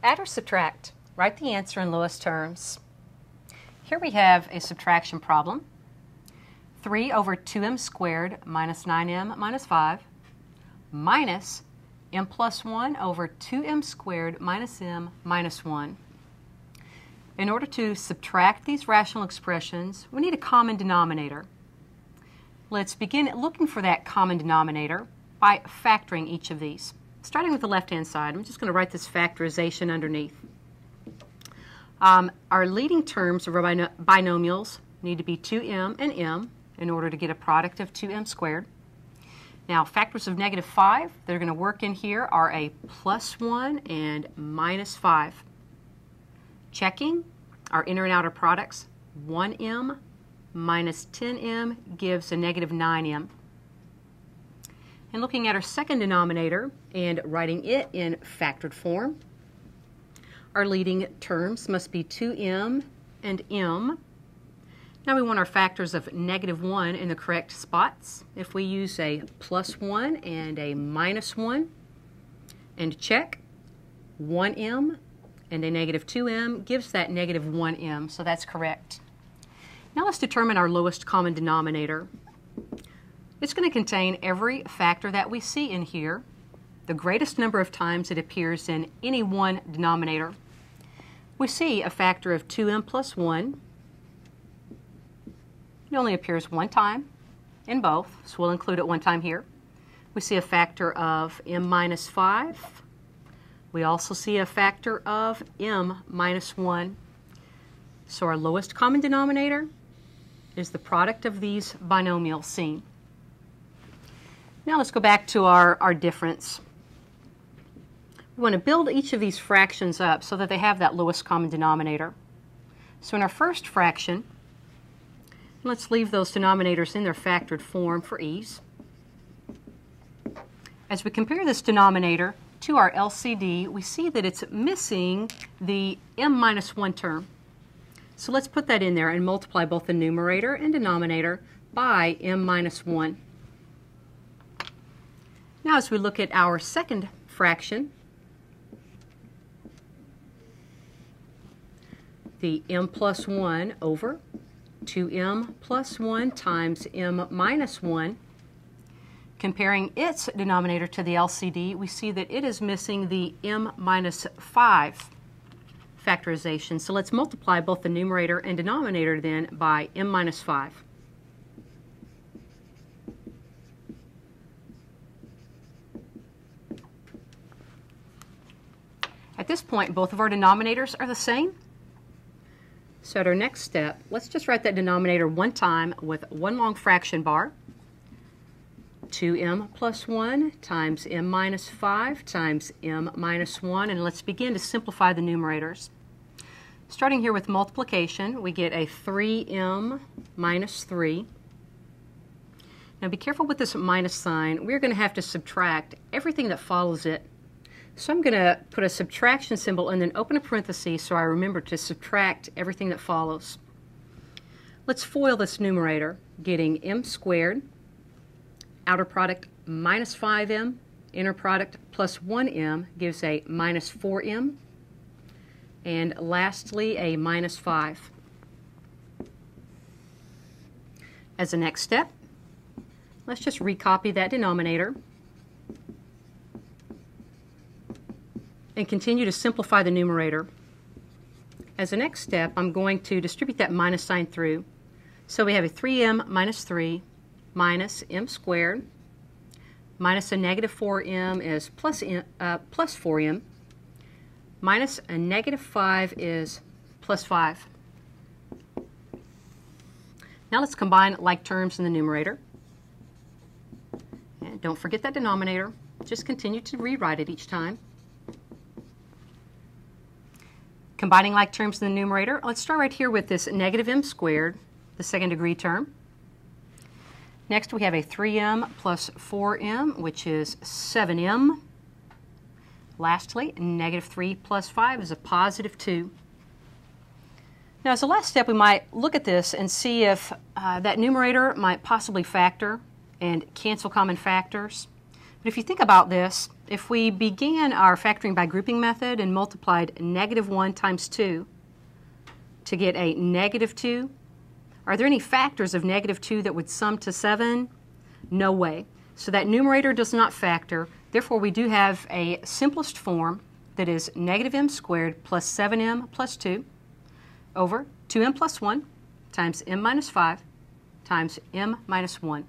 Add or subtract. Write the answer in lowest terms. Here we have a subtraction problem. 3 over 2m squared minus 9m minus 5 minus m plus 1 over 2m squared minus m minus 1. In order to subtract these rational expressions, we need a common denominator. Let's begin looking for that common denominator by factoring each of these. Starting with the left-hand side, I'm just going to write this factorization underneath. Our leading terms of our binomials need to be 2m and m in order to get a product of 2m squared. Now, factors of negative 5 that are going to work in here are a plus 1 and minus 5. Checking our inner and outer products, 1m minus 10m gives a negative 9m. And looking at our second denominator and writing it in factored form, our leading terms must be 2m and m. Now we want our factors of negative 1 in the correct spots. If we use a plus 1 and a minus 1 and check, 1m and a negative 2m gives that negative 1m, so that's correct. Now let's determine our lowest common denominator. It's going to contain every factor that we see in here, the greatest number of times it appears in any one denominator. We see a factor of 2m plus 1. It only appears one time in both, so we'll include it one time here. We see a factor of m minus 5. We also see a factor of m minus 1. So our lowest common denominator is the product of these binomials seen. Now let's go back to our difference. We want to build each of these fractions up so that they have that lowest common denominator. So in our first fraction, let's leave those denominators in their factored form for ease. As we compare this denominator to our LCD, we see that it's missing the m minus 1 term. So let's put that in there and multiply both the numerator and denominator by m minus 1. Now as we look at our second fraction, the m plus 1 over 2m plus 1 times m minus 1. Comparing its denominator to the LCD, we see that it is missing the m minus 5 factorization. So let's multiply both the numerator and denominator then by m minus 5. At this point, both of our denominators are the same. So at our next step, let's just write that denominator one time with one long fraction bar. 2m plus 1 times m minus 5 times m minus 1. And let's begin to simplify the numerators. Starting here with multiplication, we get a 3m minus 3. Now be careful with this minus sign. We're going to have to subtract everything that follows it. So I'm going to put a subtraction symbol and then open a parenthesis so I remember to subtract everything that follows. Let's FOIL this numerator, getting m squared, outer product minus 5m, inner product plus 1m gives a minus 4m, and lastly a minus 5. As a next step, let's just recopy that denominator and continue to simplify the numerator. As a next step, I'm going to distribute that minus sign through. So we have a 3m minus 3 minus m squared minus a negative 4m is plus 4m minus a negative 5 is plus 5. Now let's combine like terms in the numerator. And don't forget that denominator. Just continue to rewrite it each time. Combining like terms in the numerator, let's start right here with this negative m squared, the second degree term. Next we have a 3m plus 4m, which is 7m. Lastly, negative 3 plus 5 is a positive 2. Now as a last step, we might look at this and see if that numerator might possibly factor and cancel common factors. But if you think about this, if we began our factoring by grouping method and multiplied -1 times 2 to get a -2, are there any factors of -2 that would sum to 7? No way. So that numerator does not factor. Therefore, we do have a simplest form that is -m squared plus 7m plus 2 over 2m plus 1 times m minus 5 times m minus 1.